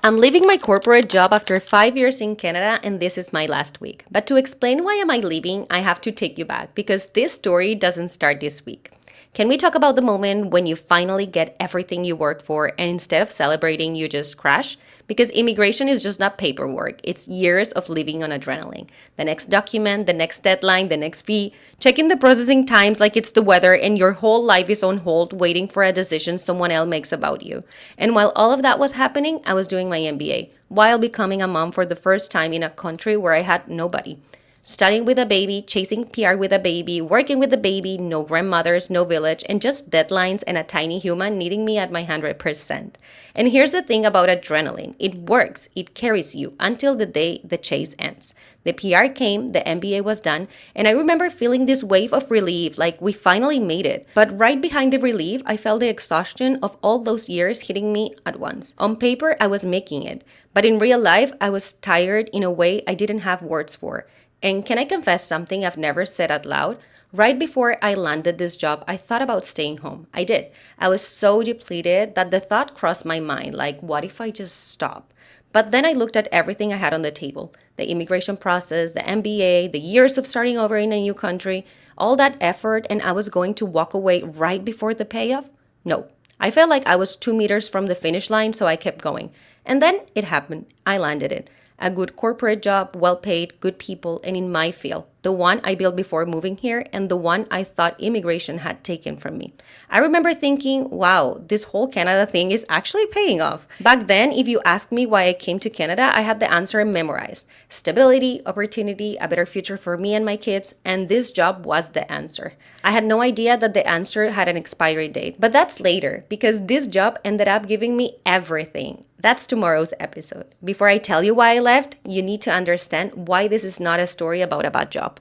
I'm leaving my corporate job after 5 years in Canada, and this is my last week. But to explain why am I leaving, I have to take you back because this story doesn't start this week. Can we talk about the moment when you finally get everything you worked for and instead of celebrating, you just crash? Because immigration is just not paperwork, it's years of living on adrenaline. The next document, the next deadline, the next fee, checking the processing times like it's the weather, and your whole life is on hold waiting for a decision someone else makes about you. And while all of that was happening, I was doing my MBA while becoming a mom for the first time in a country where I had nobody. Studying with a baby, chasing PR with a baby, working with a baby, no grandmothers, no village, and just deadlines and a tiny human needing me at my 100%. And here's the thing about adrenaline, it works, it carries you until the day the chase ends. The PR came, the MBA was done, and I remember feeling this wave of relief, like we finally made it. But right behind the relief, I felt the exhaustion of all those years hitting me at once. On paper, I was making it, but in real life, I was tired in a way I didn't have words for. And can I confess something I've never said out loud? Right before I landed this job, I thought about staying home. I did. I was so depleted that the thought crossed my mind, like, what if I just stop? But then I looked at everything I had on the table, the immigration process, the MBA, the years of starting over in a new country, all that effort, and I was going to walk away right before the payoff? No. I felt like I was 2 meters from the finish line, so I kept going. And then it happened. I landed it. A good corporate job, well paid, good people, and in my field, the one I built before moving here and the one I thought immigration had taken from me. I remember thinking, wow, this whole Canada thing is actually paying off. Back then, if you asked me why I came to Canada, I had the answer memorized. Stability, opportunity, a better future for me and my kids, and this job was the answer. I had no idea that the answer had an expiry date, but that's later because this job ended up giving me everything. That's tomorrow's episode. Before I tell you why I left, you need to understand why this is not a story about a bad job.